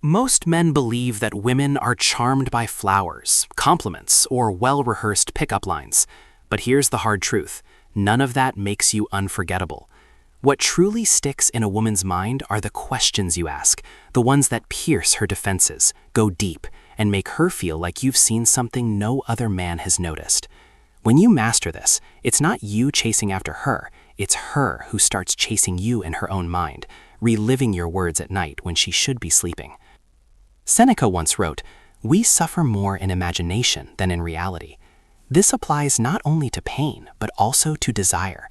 Most men believe that women are charmed by flowers, compliments, or well-rehearsed pickup lines. But here's the hard truth. None of that makes you unforgettable. What truly sticks in a woman's mind are the questions you ask, the ones that pierce her defenses, go deep, and make her feel like you've seen something no other man has noticed. When you master this, it's not you chasing after her, it's her who starts chasing you in her own mind, reliving your words at night when she should be sleeping. Seneca once wrote, "We suffer more in imagination than in reality." This applies not only to pain, but also to desire.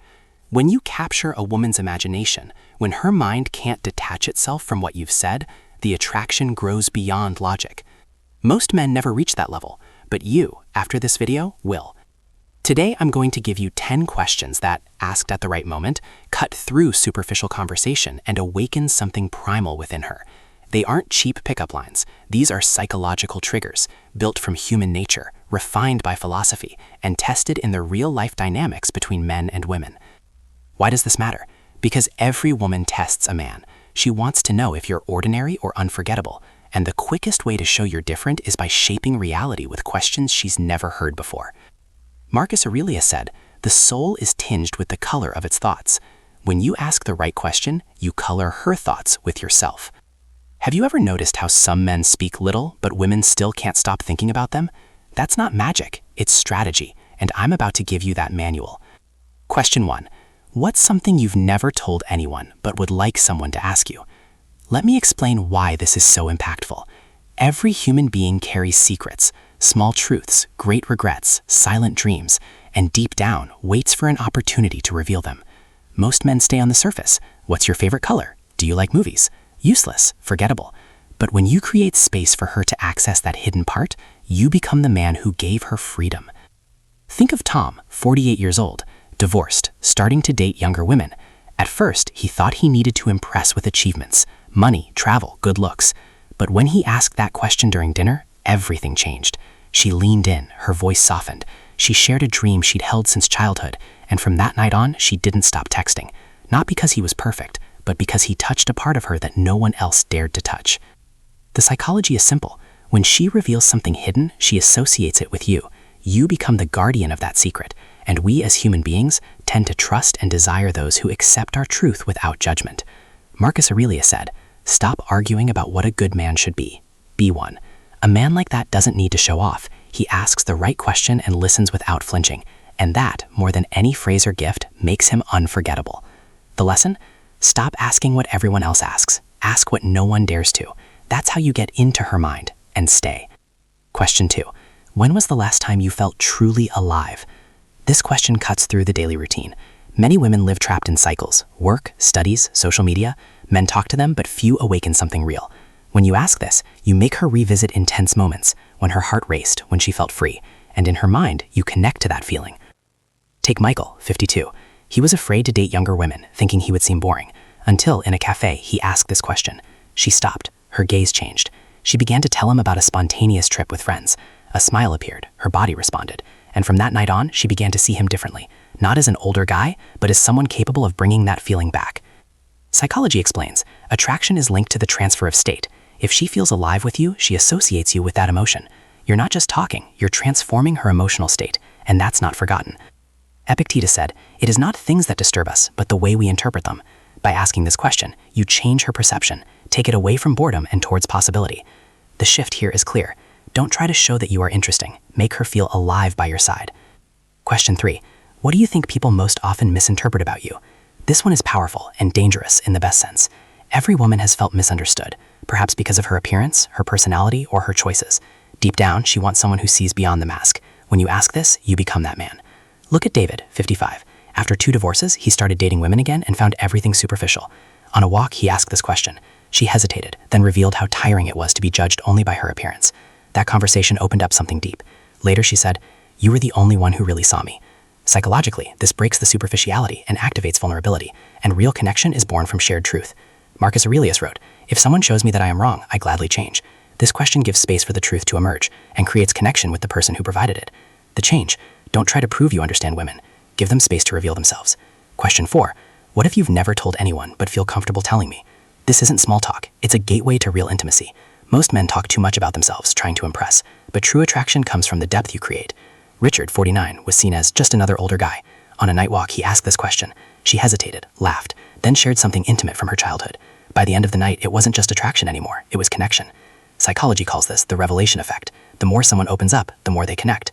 When you capture a woman's imagination, when her mind can't detach itself from what you've said, the attraction grows beyond logic. Most men never reach that level, but you, after this video, will. Today, I'm going to give you 10 questions that, asked at the right moment, cut through superficial conversation and awaken something primal within her. They aren't cheap pickup lines. These are psychological triggers, built from human nature, refined by philosophy, and tested in the real-life dynamics between men and women. Why does this matter? Because every woman tests a man. She wants to know if you're ordinary or unforgettable, and the quickest way to show you're different is by shaping reality with questions she's never heard before. Marcus Aurelius said, "The soul is tinged with the color of its thoughts." When you ask the right question, you color her thoughts with yourself. Have you ever noticed how some men speak little, but women still can't stop thinking about them? That's not magic, it's strategy, and I'm about to give you that manual. Question 1. What's something you've never told anyone, but would like someone to ask you? Let me explain why this is so impactful. Every human being carries secrets, small truths, great regrets, silent dreams, and deep down waits for an opportunity to reveal them. Most men stay on the surface. What's your favorite color? Do you like movies? Useless, forgettable. But when you create space for her to access that hidden part, you become the man who gave her freedom. Think of Tom, 48 years old, divorced, starting to date younger women. At first, he thought he needed to impress with achievements, money, travel, good looks. But when he asked that question during dinner, everything changed. She leaned in, her voice softened. She shared a dream she'd held since childhood, and from that night on, she didn't stop texting. Not because he was perfect, but because he touched a part of her that no one else dared to touch. The psychology is simple. When she reveals something hidden, she associates it with you. You become the guardian of that secret, and we as human beings tend to trust and desire those who accept our truth without judgment. Marcus Aurelius said, "Stop arguing about what a good man should be. Be one." A man like that doesn't need to show off. He asks the right question and listens without flinching, and that, more than any phrase or gift, makes him unforgettable. The lesson? Stop asking what everyone else asks. Ask what no one dares to. That's how you get into her mind and stay. Question 2. When was the last time you felt truly alive? This question cuts through the daily routine. Many women live trapped in cycles. Work, studies, social media. Men talk to them, but few awaken something real. When you ask this, you make her revisit intense moments, when her heart raced, when she felt free, and in her mind, you connect to that feeling. Take Michael, 52. He was afraid to date younger women, thinking he would seem boring, until in a cafe he asked this question. She stopped. Her gaze changed. She began to tell him about a spontaneous trip with friends. A smile appeared. Her body responded. And from that night on, she began to see him differently, not as an older guy, but as someone capable of bringing that feeling back. Psychology explains, attraction is linked to the transfer of state. If she feels alive with you, she associates you with that emotion. You're not just talking, you're transforming her emotional state, and that's not forgotten. Epictetus said, "It is not things that disturb us, but the way we interpret them." By asking this question, you change her perception, take it away from boredom and towards possibility. The shift here is clear. Don't try to show that you are interesting. Make her feel alive by your side. Question 3. What do you think people most often misinterpret about you? This one is powerful and dangerous in the best sense. Every woman has felt misunderstood, perhaps because of her appearance, her personality, or her choices. Deep down, she wants someone who sees beyond the mask. When you ask this, you become that man. Look at David, 55. After 2 divorces, he started dating women again and found everything superficial. On a walk, he asked this question. She hesitated, then revealed how tiring it was to be judged only by her appearance. That conversation opened up something deep. Later, she said, "You were the only one who really saw me." Psychologically, this breaks the superficiality and activates vulnerability, and real connection is born from shared truth. Marcus Aurelius wrote, "If someone shows me that I am wrong, I gladly change." This question gives space for the truth to emerge and creates connection with the person who provided it. The change. Don't try to prove you understand women. Give them space to reveal themselves. Question 4. What if you've never told anyone but feel comfortable telling me? This isn't small talk. It's a gateway to real intimacy. Most men talk too much about themselves, trying to impress, but true attraction comes from the depth you create. Richard, 49, was seen as just another older guy. On a night walk, he asked this question. She hesitated, laughed, then shared something intimate from her childhood. By the end of the night, it wasn't just attraction anymore, it was connection. Psychology calls this the revelation effect. The more someone opens up, the more they connect.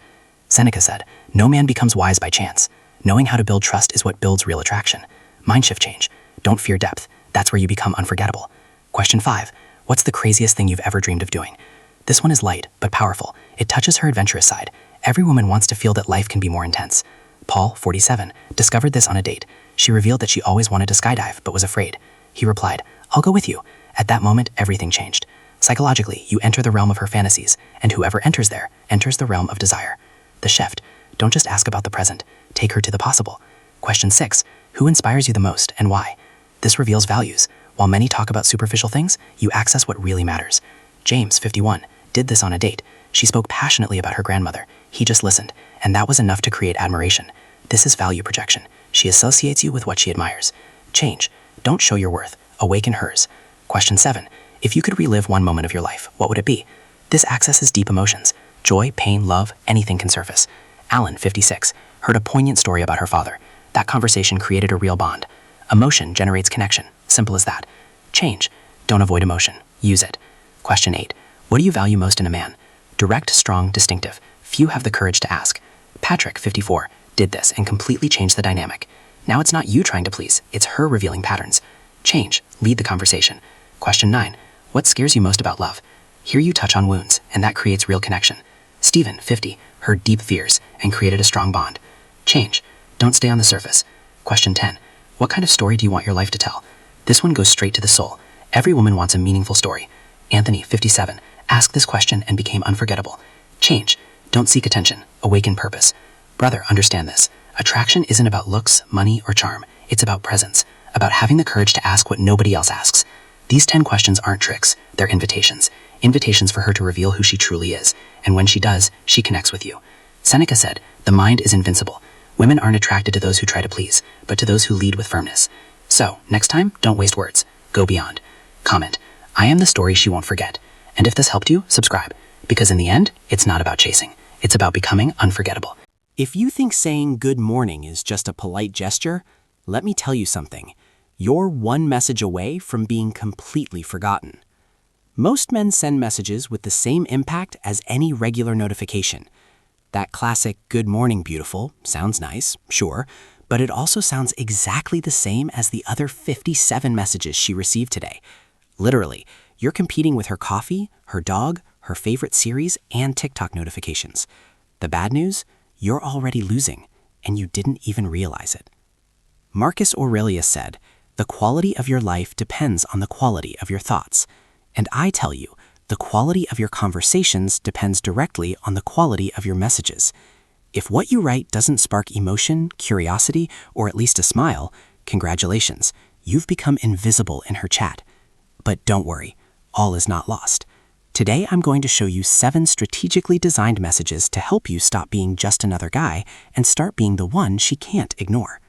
Seneca said, "No man becomes wise by chance. Knowing how to build trust is what builds real attraction." Mindshift change. Don't fear depth. That's where you become unforgettable. Question 5. What's the craziest thing you've ever dreamed of doing? This one is light, but powerful. It touches her adventurous side. Every woman wants to feel that life can be more intense. Paul, 47, discovered this on a date. She revealed that she always wanted to skydive, but was afraid. He replied, "I'll go with you." At that moment, everything changed. Psychologically, you enter the realm of her fantasies, and whoever enters there enters the realm of desire. The shift. Don't just ask about the present. Take her to the possible. Question 6. Who inspires you the most and why? This reveals values. While many talk about superficial things, you access what really matters. James, 51, did this on a date. She spoke passionately about her grandmother. He just listened, and that was enough to create admiration. This is value projection. She associates you with what she admires. Change. Don't show your worth. Awaken hers. Question 7. If you could relive one moment of your life, what would it be? This accesses deep emotions. Joy, pain, love, anything can surface. Alan, 56, heard a poignant story about her father. That conversation created a real bond. Emotion generates connection. Simple as that. Change. Don't avoid emotion. Use it. Question 8. What do you value most in a man? Direct, strong, distinctive. Few have the courage to ask. Patrick, 54, did this and completely changed the dynamic. Now it's not you trying to please, it's her revealing patterns. Change. Lead the conversation. Question 9. What scares you most about love? Here you touch on wounds, and that creates real connection. Stephen, 50, heard deep fears and created a strong bond. Change. Don't stay on the surface. Question 10. What kind of story do you want your life to tell? This one goes straight to the soul. Every woman wants a meaningful story. Anthony, 57, asked this question and became unforgettable. Change. Don't seek attention. Awaken purpose. Brother, understand this. Attraction isn't about looks, money, or charm. It's about presence, about having the courage to ask what nobody else asks. These 10 questions aren't tricks. They're invitations. Invitations for her to reveal who she truly is. And when she does, she connects with you. Seneca said, "The mind is invincible." Women aren't attracted to those who try to please, but to those who lead with firmness. So, next time, don't waste words. Go beyond. Comment, "I am the story she won't forget." And if this helped you, subscribe. Because in the end, it's not about chasing. It's about becoming unforgettable. If you think saying good morning is just a polite gesture, let me tell you something. You're one message away from being completely forgotten. Most men send messages with the same impact as any regular notification. That classic "good morning, beautiful" sounds nice, sure, but it also sounds exactly the same as the other 57 messages she received today. Literally, you're competing with her coffee, her dog, her favorite series, and TikTok notifications. The bad news? You're already losing, and you didn't even realize it. Marcus Aurelius said, "The quality of your life depends on the quality of your thoughts." And I tell you, the quality of your conversations depends directly on the quality of your messages. If what you write doesn't spark emotion, curiosity, or at least a smile, congratulations, you've become invisible in her chat. But don't worry, all is not lost. Today I'm going to show you 7 strategically designed messages to help you stop being just another guy and start being the one she can't ignore.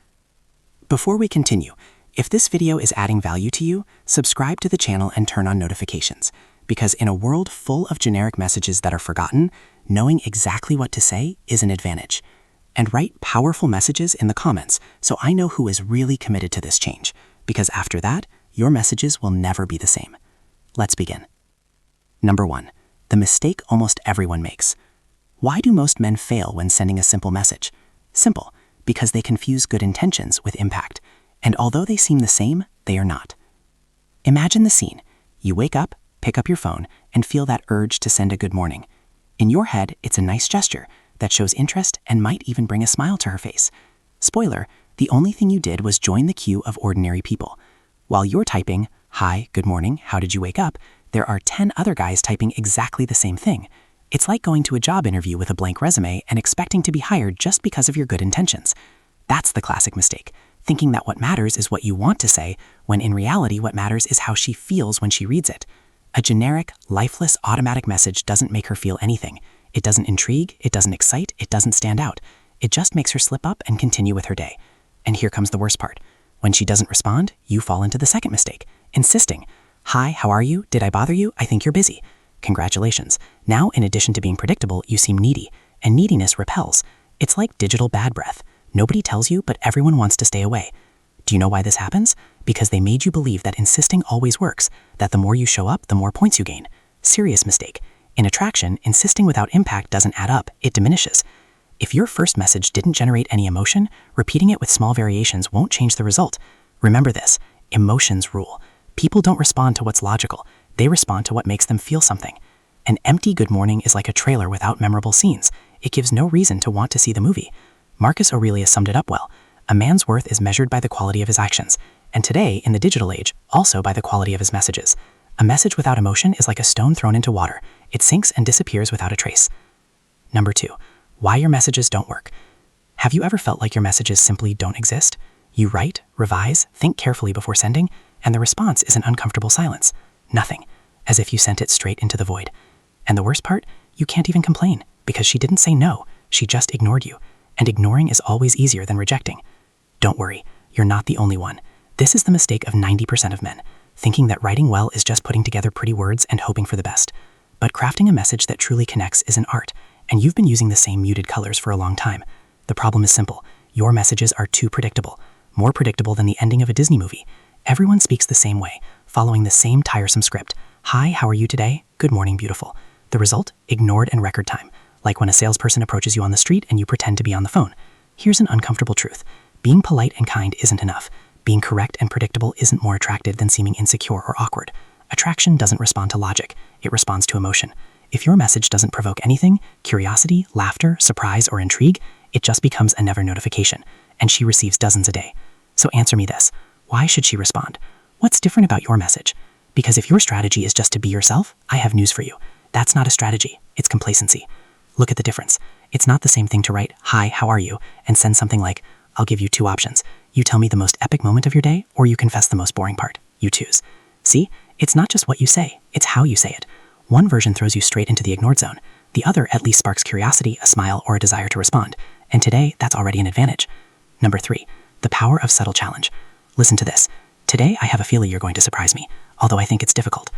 Before we continue, if this video is adding value to you, subscribe to the channel and turn on notifications, because in a world full of generic messages that are forgotten, knowing exactly what to say is an advantage. And write powerful messages in the comments so I know who is really committed to this change, because after that, your messages will never be the same. Let's begin. Number 1. The mistake almost everyone makes. Why do most men fail when sending a simple message? Simple, because they confuse good intentions with impact. And although they seem the same, they are not. Imagine the scene. You wake up, pick up your phone, and feel that urge to send a good morning. In your head, it's a nice gesture that shows interest and might even bring a smile to her face. Spoiler, the only thing you did was join the queue of ordinary people. While you're typing, "Hi, good morning, how did you wake up?" there are 10 other guys typing exactly the same thing. It's like going to a job interview with a blank resume and expecting to be hired just because of your good intentions. That's the classic mistake, thinking that what matters is what you want to say, when in reality what matters is how she feels when she reads it. A generic, lifeless, automatic message doesn't make her feel anything. It doesn't intrigue, it doesn't excite, it doesn't stand out. It just makes her slip up and continue with her day. And here comes the worst part. When she doesn't respond, you fall into the second mistake, insisting, "Hi, how are you? Did I bother you? I think you're busy." Congratulations. Now, in addition to being predictable, you seem needy, and neediness repels. It's like digital bad breath. Nobody tells you, but everyone wants to stay away. Do you know why this happens? Because they made you believe that insisting always works, that the more you show up, the more points you gain. Serious mistake. In attraction, insisting without impact doesn't add up, it diminishes. If your first message didn't generate any emotion, repeating it with small variations won't change the result. Remember this, emotions rule. People don't respond to what's logical, they respond to what makes them feel something. An empty good morning is like a trailer without memorable scenes. It gives no reason to want to see the movie. Marcus Aurelius summed it up well. A man's worth is measured by the quality of his actions, and today, in the digital age, also by the quality of his messages. A message without emotion is like a stone thrown into water. It sinks and disappears without a trace. Number 2, why your messages don't work. Have you ever felt like your messages simply don't exist? You write, revise, think carefully before sending, and the response is an uncomfortable silence. Nothing, as if you sent it straight into the void. And the worst part, you can't even complain, because she didn't say no, she just ignored you. And ignoring is always easier than rejecting. Don't worry, you're not the only one. This is the mistake of 90% of men, thinking that writing well is just putting together pretty words and hoping for the best. But crafting a message that truly connects is an art, and you've been using the same muted colors for a long time. The problem is simple. Your messages are too predictable, more predictable than the ending of a Disney movie. Everyone speaks the same way, following the same tiresome script. Hi, how are you today? Good morning, beautiful. The result? Ignored in record time. Like when a salesperson approaches you on the street and you pretend to be on the phone. Here's an uncomfortable truth. Being polite and kind isn't enough. Being correct and predictable isn't more attractive than seeming insecure or awkward. Attraction doesn't respond to logic, it responds to emotion. If your message doesn't provoke anything, curiosity, laughter, surprise, or intrigue, it just becomes a never notification, and she receives dozens a day. So answer me this, why should she respond? What's different about your message? Because if your strategy is just to be yourself, I have news for you. That's not a strategy, it's complacency. Look at the difference. It's not the same thing to write, hi, how are you, and send something like, I'll give you 2 options. You tell me the most epic moment of your day, or you confess the most boring part. You choose. See, it's not just what you say, it's how you say it. One version throws you straight into the ignored zone. The other at least sparks curiosity, a smile, or a desire to respond. And today, that's already an advantage. Number 3, the power of subtle challenge. Listen to this. Today, I have a feeling you're going to surprise me, although I think it's difficult.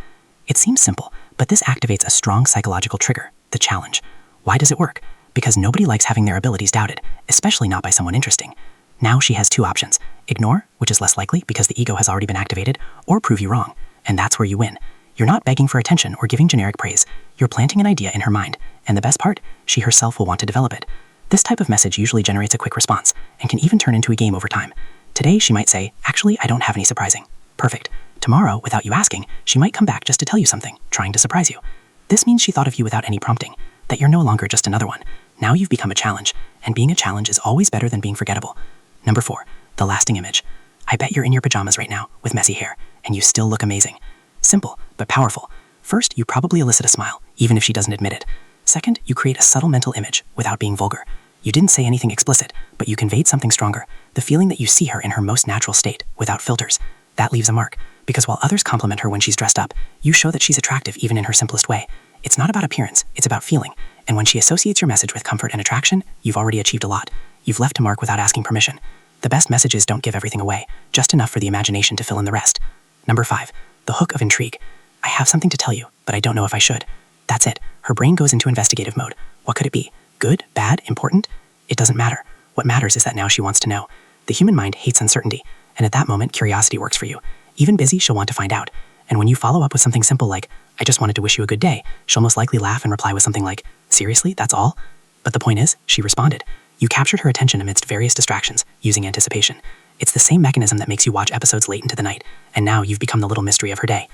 It seems simple, but this activates a strong psychological trigger, the challenge. Why does it work? Because nobody likes having their abilities doubted, especially not by someone interesting. Now she has 2 options. Ignore, which is less likely because the ego has already been activated, or prove you wrong. And that's where you win. You're not begging for attention or giving generic praise. You're planting an idea in her mind. And the best part, she herself will want to develop it. This type of message usually generates a quick response and can even turn into a game over time. Today, she might say, actually, I don't have any surprising. Perfect. Tomorrow, without you asking, she might come back just to tell you something, trying to surprise you. This means she thought of you without any prompting, that you're no longer just another one. Now you've become a challenge, and being a challenge is always better than being forgettable. Number 4, the lasting image. I bet you're in your pajamas right now, with messy hair, and you still look amazing. Simple, but powerful. First, you probably elicit a smile, even if she doesn't admit it. Second, you create a subtle mental image without being vulgar. You didn't say anything explicit, but you conveyed something stronger, the feeling that you see her in her most natural state, without filters. That leaves a mark, because while others compliment her when she's dressed up, you show that she's attractive even in her simplest way. It's not about appearance, it's about feeling, and when she associates your message with comfort and attraction, you've already achieved a lot. You've left a mark without asking permission. The best messages don't give everything away, just enough for the imagination to fill in the rest. Number 5, the hook of intrigue. I have something to tell you, but I don't know if I should. That's it. Her brain goes into investigative mode. What could it be? Good? Bad? Important? It doesn't matter. What matters is that now she wants to know. The human mind hates uncertainty, and at that moment, curiosity works for you. Even busy, she'll want to find out. And when you follow up with something simple like, I just wanted to wish you a good day, she'll most likely laugh and reply with something like, seriously, that's all? But the point is, she responded. You captured her attention amidst various distractions, using anticipation. It's the same mechanism that makes you watch episodes late into the night, and now you've become the little mystery of her day.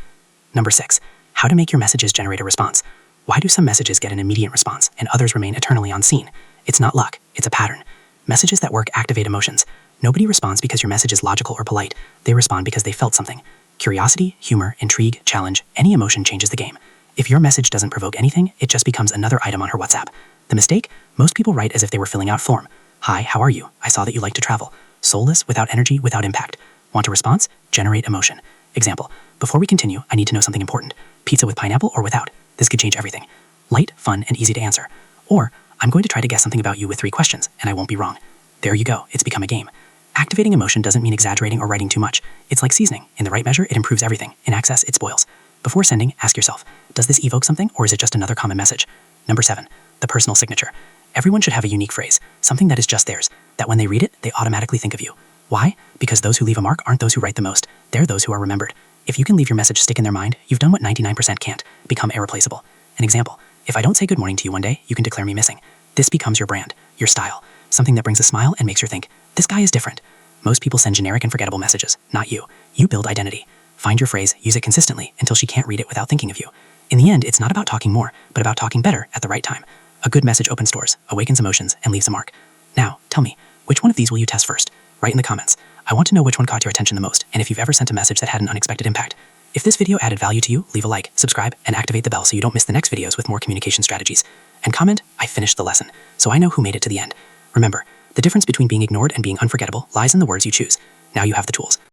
Number 6, how to make your messages generate a response. Why do some messages get an immediate response, and others remain eternally on scene? It's not luck, it's a pattern. Messages that work activate emotions. Nobody responds because your message is logical or polite. They respond because they felt something. Curiosity, humor, intrigue, challenge, any emotion changes the game. If your message doesn't provoke anything, it just becomes another item on her WhatsApp. The mistake? Most people write as if they were filling out form. Hi, how are you? I saw that you like to travel. Soulless, without energy, without impact. Want a response? Generate emotion. Example, before we continue, I need to know something important. Pizza with pineapple or without? This could change everything. Light, fun, and easy to answer. Or, I'm going to try to guess something about you with 3 questions, and I won't be wrong. There you go, it's become a game. Activating emotion doesn't mean exaggerating or writing too much. It's like seasoning. In the right measure, it improves everything. In excess, it spoils. Before sending, ask yourself, does this evoke something or is it just another common message? Number 7, the personal signature. Everyone should have a unique phrase, something that is just theirs, that when they read it, they automatically think of you. Why? Because those who leave a mark aren't those who write the most, they're those who are remembered. If you can leave your message stick in their mind, you've done what 99% can't, become irreplaceable. An example, if I don't say good morning to you one day, you can declare me missing. This becomes your brand, your style, something that brings a smile and makes her think, this guy is different. Most people send generic and forgettable messages, not you. You build identity. Find your phrase, use it consistently until she can't read it without thinking of you. In the end, it's not about talking more, but about talking better at the right time. A good message opens doors, awakens emotions, and leaves a mark. Now, tell me, which one of these will you test first? Write in the comments. I want to know which one caught your attention the most, and if you've ever sent a message that had an unexpected impact. If this video added value to you, leave a like, subscribe, and activate the bell so you don't miss the next videos with more communication strategies. And comment, I finished the lesson, so I know who made it to the end. Remember, the difference between being ignored and being unforgettable lies in the words you choose. Now you have the tools.